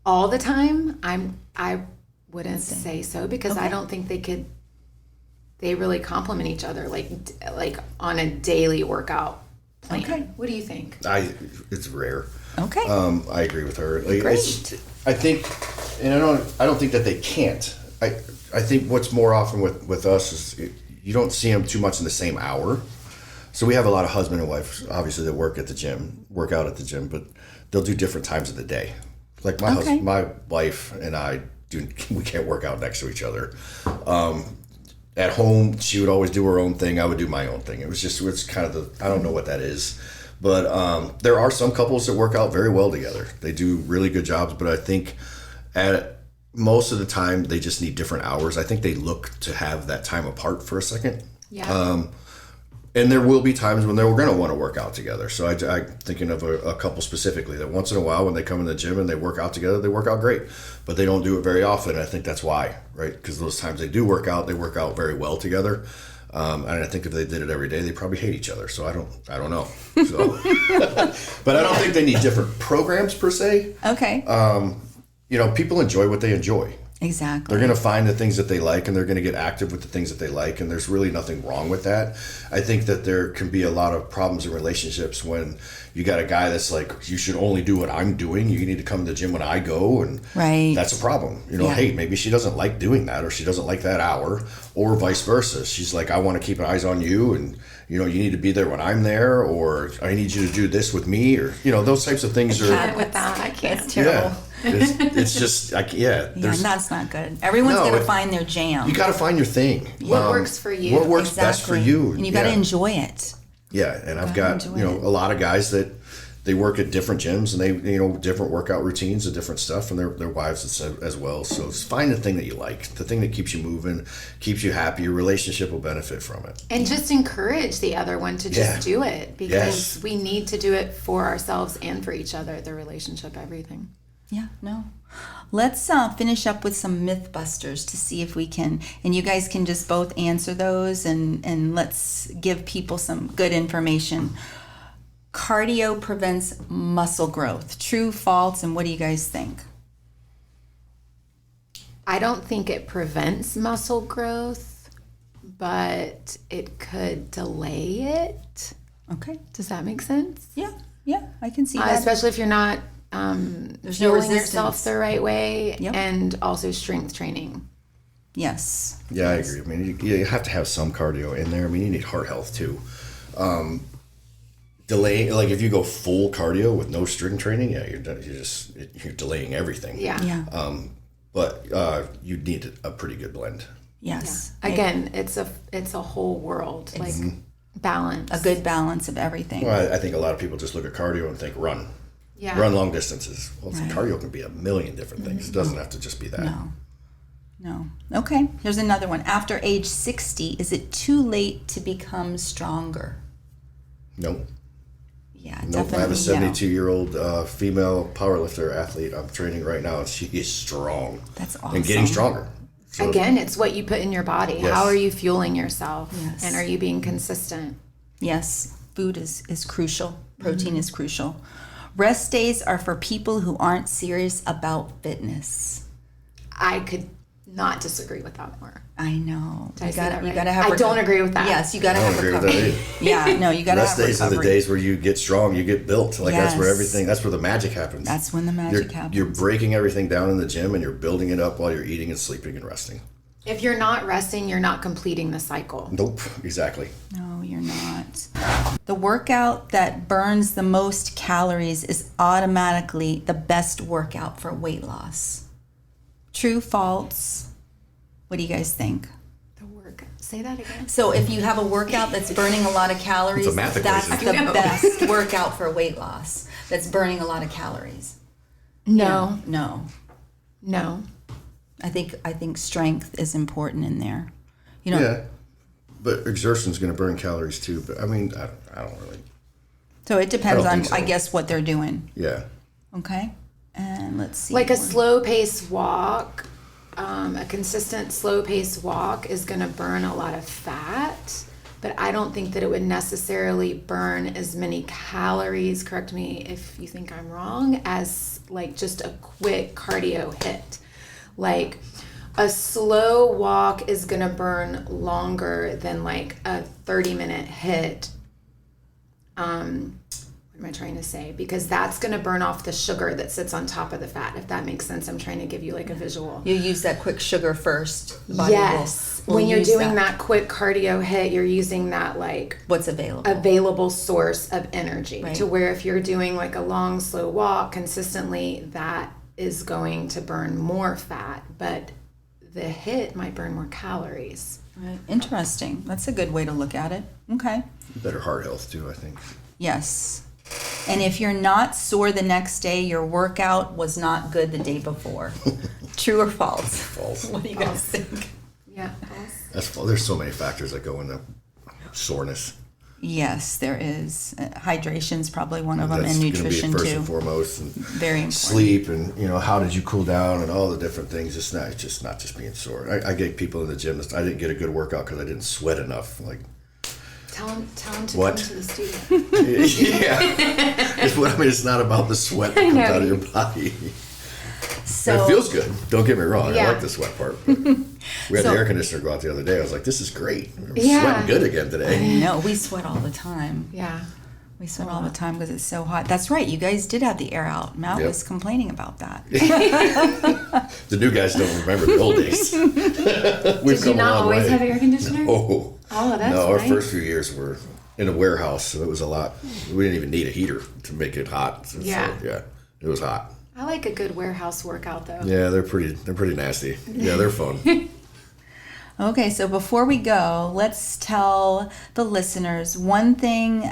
all the time. I wouldn't say so, because I don't think they really complement each other like on a daily workout plan. Okay. What do you think? It's rare. Okay. I agree with her. Great. I think, and I don't think that they can't. I think what's more often with us is you don't see them too much in the same hour. So we have a lot of husband and wife, obviously, that work out at the gym, but they'll do different times of the day. Like my wife and I we can't work out next to each other. At home, she would always do her own thing. I would do my own thing. It's kind of I don't know what that is. But there are some couples that work out very well together. They do really good jobs, but I think at most of the time they just need different hours. I think they look to have that time apart for a second. Yeah. And there will be times when they're going to want to work out together. So I'm thinking of a couple specifically that once in a while when they come in the gym and they work out together, they work out great. But they don't do it very often. I think that's why, right? Because those times they do work out, they work out very well together. And I think if they did it every day, they probably hate each other. So I don't know. So, but I don't think they need different programs per se. Okay. People enjoy what they enjoy. Exactly. They're going to find the things that they like, and they're going to get active with the things that they like, and there's really nothing wrong with that. I think that there can be a lot of problems in relationships when you got a guy that's like, you should only do what I'm doing. You need to come to the gym when I go, and that's a problem. Hey, maybe she doesn't like doing that, or she doesn't like that hour, or vice versa. She's like, I want to keep eyes on you, and you need to be there when I'm there, or I need you to do this with me, or those types of things. I can't with that. I can't. It's terrible. Yeah. It's just, and that's not good. Everyone's got to find their jam. You got to find your thing. What works for you. What works best for you. And you got to enjoy it. Yeah, and I've got, a lot of guys that they work at different gyms, and they, different workout routines and different stuff, and their wives as well. So find the thing that you like, the thing that keeps you moving, keeps you happy. Your relationship will benefit from it. And just encourage the other one to just do it, because we need to do it for ourselves and for each other, the relationship, everything. Yeah, no. Let's finish up with some myth busters to see if we can, and you guys can just both answer those, and let's give people some good information. Cardio prevents muscle growth. True, false, and what do you guys think? I don't think it prevents muscle growth, but it could delay it. Okay. Does that make sense? Yeah, I can see that. Especially if you're not There's no fueling resistance. yourself the right way, Yep. and also strength training. Yes. Yeah, I agree. I mean, you have to have some cardio in there. I mean, you need heart health too. Delaying, like if you go full cardio with no strength training, yeah, you're delaying everything. Yeah. But you need a pretty good blend. Yes. Again, it's a whole world, like balance. A good balance of everything. Well, I think a lot of people just look at cardio and think run. Yeah. Run long distances. Well, Right. cardio can be a million different things. It doesn't have to just be that. No. Okay. Here's another one. After age 60, is it too late to become stronger? Nope. Yeah, Nope. definitely. I have a no. 72-year-old female powerlifter athlete I'm training right now, and she is strong. That's awesome. And getting stronger. So, Again, it's what you put in your body. Yes. How are you fueling yourself? Yes. And are you being consistent? Yes, food is crucial. Protein is crucial. Rest days are for people who aren't serious about fitness. I could not disagree with that more. I know. Did I say that You right? gotta have. I don't agree with that. Yes, you gotta I don't have agree with recovery. that Yeah, no, you gotta Rest have days are recovery. the days where you get strong, you get built. Like that's where Yes. everything. That's where the magic happens. That's when the magic happens. You're breaking everything down in the gym, and you're building it up while you're eating and sleeping and resting. If you're not resting, you're not completing the cycle. Nope. Exactly. No, you're not. The workout that burns the most calories is automatically the best workout for weight loss. True, false? What do you guys think? The work. Say that again. So if you have a workout that's burning a lot of calories, It's a math that's equation. the best workout for weight loss. That's burning a lot of calories. No. No. No. I think strength is important in there. You know, Yeah. But exertion's going to burn calories too. But I mean, I don't really. so it depends I don't on, think so. I guess, what they're doing. Yeah. Okay. And let's see. Like a slow paced walk, a consistent slow paced walk is going to burn a lot of fat, but I don't think that it would necessarily burn as many calories, correct me if you think I'm wrong, as like just a quick cardio hit. Like a slow walk is going to burn longer than like a 30-minute hit. What am I trying to say? Because that's going to burn off the sugar that sits on top of the fat, if that makes sense. I'm trying to give you like a visual. You use that quick sugar first. The body Yes. will When you're use doing that quick cardio hit, you're using that like what's available. available source of energy. Right. To where if you're doing like a long, slow walk consistently, that is going to burn more fat, but the hit might burn more calories. Right. Interesting. That's a good way to look at it. Okay. Better heart health too, I think. Yes. And if you're not sore the next day, your workout was not good the day before. True or false? False. What do you guys think? Yeah. That's false. There's so many factors that go into soreness. Yes, there is. Hydration's probably one of them, That's and going to be nutrition first too. and foremost. And Very important. sleep, and how did you cool down, and all the different things. It's not just being sore. I get people in the gym. I didn't get a good workout because I didn't sweat enough. Like, Tell them to What? come to the studio. yeah, it's not about the sweat that comes know. out of your body. So It feels good. Don't get me wrong. Yeah. I like the sweat part. But we had So- the air conditioner go out the other day. I was like, this is great. I'm Yeah. sweating good again today. no, we sweat all the time. Yeah. We sweat all the time because it's so hot. That's right. You guys did have the air out. Matt Yep. was complaining about that. The new guys don't remember the old days. We've Did you come a not long always way. have air conditioner? Oh, Oh, that's no, our nice. first few years were in a warehouse, so it was a lot. We didn't even need a heater to make it hot. So, Yeah. yeah, it was hot. I like a good warehouse workout though. Yeah, they're pretty nasty. Yeah, they're fun. Okay, so before we go, let's tell the listeners one thing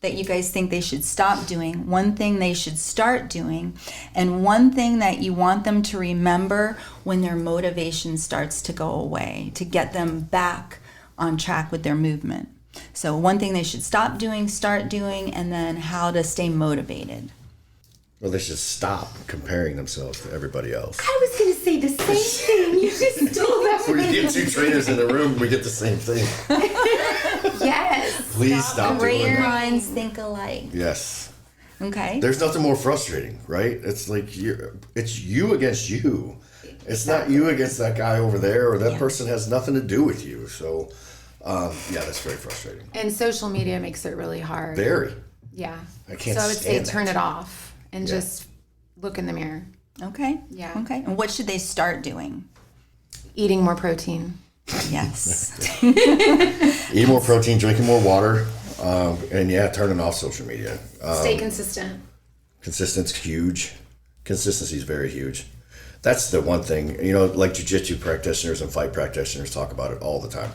that you guys think they should stop doing, one thing they should start doing, and one thing that you want them to remember when their motivation starts to go away, to get them back on track with their movement. So one thing they should stop doing, start doing, and then how to stay motivated. Well, they should stop comparing themselves to everybody else. I was going to say the same thing. You just stole that We from get two trainers in the room, we get the same thing. Yes. Please stop doing Great that. minds think alike. Yes. Okay. There's nothing more frustrating, right? It's like it's you against you. It's not you against that guy over there, or that person has nothing to do with you. So, that's very frustrating. And social media makes it really hard. Very. Yeah. I can't. So I would say stand turn that. it off and just look in the mirror. Okay. Yeah. Okay. And what should they start doing? Eating more protein. Yes. Eat more protein, drinking more water, and turning off social media. Stay consistent. Consistency's huge. Consistency is very huge. That's the one thing, like jiu-jitsu practitioners and fight practitioners talk about it all the time.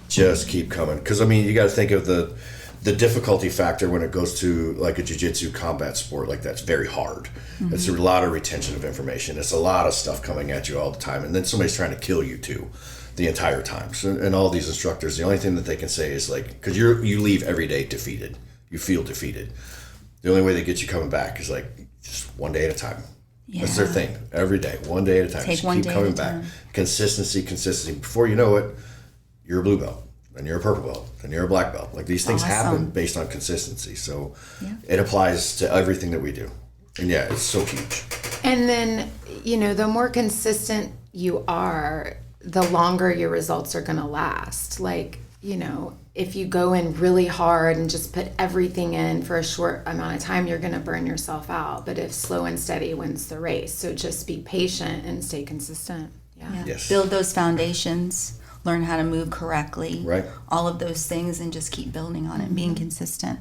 Just keep coming. Because, you got to think of the difficulty factor when it goes to like a jiu-jitsu combat sport. Like, that's very hard. Mm-hmm. It's a lot of retention of information. It's a lot of stuff coming at you all the time. And then somebody's trying to kill you too the entire time. So, and all these instructors, the only thing that they can say is like, because you leave every day defeated. You feel defeated. The only way they get you coming back is like just one day at a time. Yeah. That's their thing. Every day, one day at a time. Take just one keep day coming at a back. time. Consistency. Before you know it, you're a blue belt, then you're a purple belt, then you're a black belt. Like, these things happen based on consistency. So it applies to everything that we do. And it's so huge. And then, the more consistent you are, the longer your results are going to last. Like, if you go in really hard and just put everything in for a short amount of time, you're going to burn yourself out. But if slow and steady wins the race. So just be patient and stay consistent. Yeah. Yes. Build those foundations, learn how to move correctly. Right. All of those things, and just keep building on it and being consistent.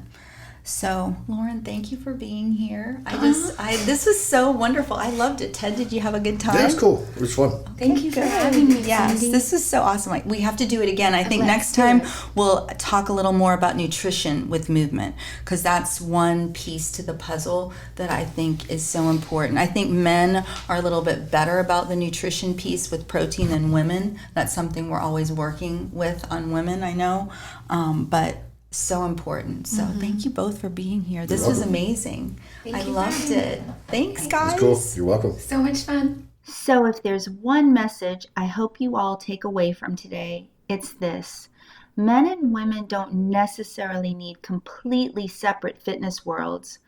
So, Lauren, thank you for being here. This was so wonderful. I loved it. Ted, did you have a good time? Yeah, it was cool. It was fun. Thank you for having me, Yes, Cindy. this was so awesome. Like, we have to do it again. I think next time we'll talk a little more about nutrition with movement, because that's one piece to the puzzle that I think is so important. I think men are a little bit better about the nutrition piece with protein than women. That's something we're always working with on women, I know. But so important. So thank you both for being here. This was amazing. I loved it. Thanks, guys. It's cool. You're welcome. So much fun. So if there's one message I hope you all take away from today, it's this. Men and women don't necessarily need completely separate fitness worlds.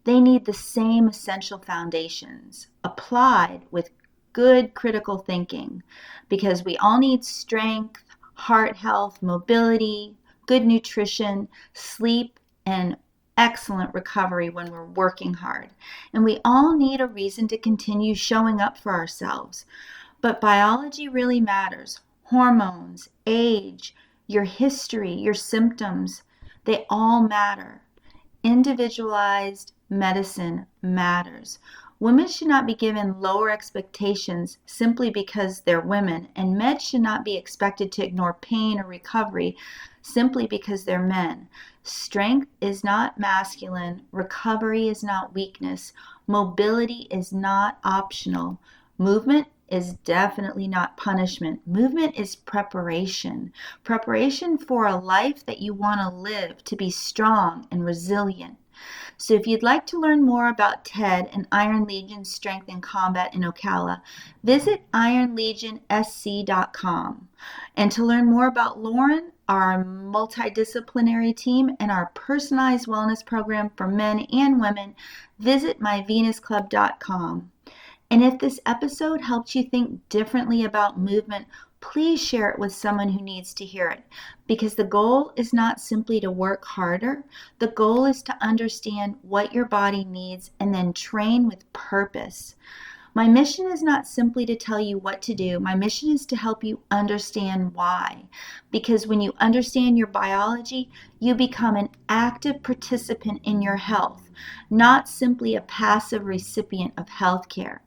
They need the same essential foundations applied with good critical thinking, because we all need strength, heart health, mobility, good nutrition, sleep, and excellent recovery when we're working hard. And we all need a reason to continue showing up for ourselves. But biology really matters. Hormones, age, your history, your symptoms, they all matter. Individualized medicine matters. Women should not be given lower expectations simply because they're women, and men should not be expected to ignore pain or recovery simply because they're men. Strength is not masculine. Recovery is not weakness. Mobility is not optional. Movement is definitely not punishment. Movement is preparation. Preparation for a life that you want to live, to be strong and resilient. So if you'd like to learn more about Ted and Iron Legion's Strength in Combat in Ocala, visit ironlegionsc.com. And to learn more about Lauren, our multidisciplinary team, and our personalized wellness program for men and women, visit myvenusclub.com. And if this episode helped you think differently about movement, please share it with someone who needs to hear it, because the goal is not simply to work harder. The goal is to understand what your body needs and then train with purpose. My mission is not simply to tell you what to do. My mission is to help you understand why. Because when you understand your biology, you become an active participant in your health, not simply a passive recipient of healthcare.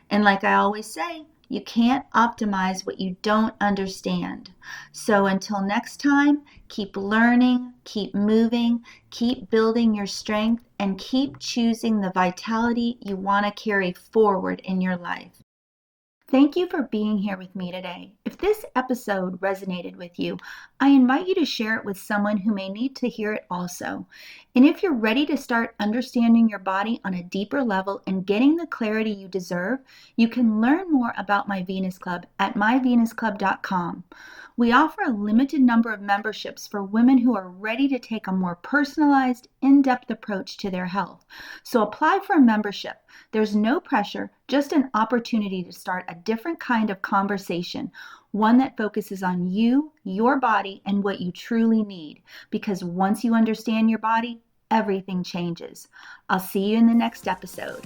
And like I always say, you can't optimize what you don't understand. So until next time, keep learning, keep moving, keep building your strength, and keep choosing the vitality you want to carry forward in your life. Thank you for being here with me today. If this episode resonated with you, I invite you to share it with someone who may need to hear it also. And if you're ready to start understanding your body on a deeper level and getting the clarity you deserve, you can learn more about My Venus Club at myvenusclub.com. We offer a limited number of memberships for women who are ready to take a more personalized, in-depth approach to their health. So apply for a membership. There's no pressure, just an opportunity to start a different kind of conversation, one that focuses on you, your body, and what you truly need. Because once you understand your body, everything changes. I'll see you in the next episode.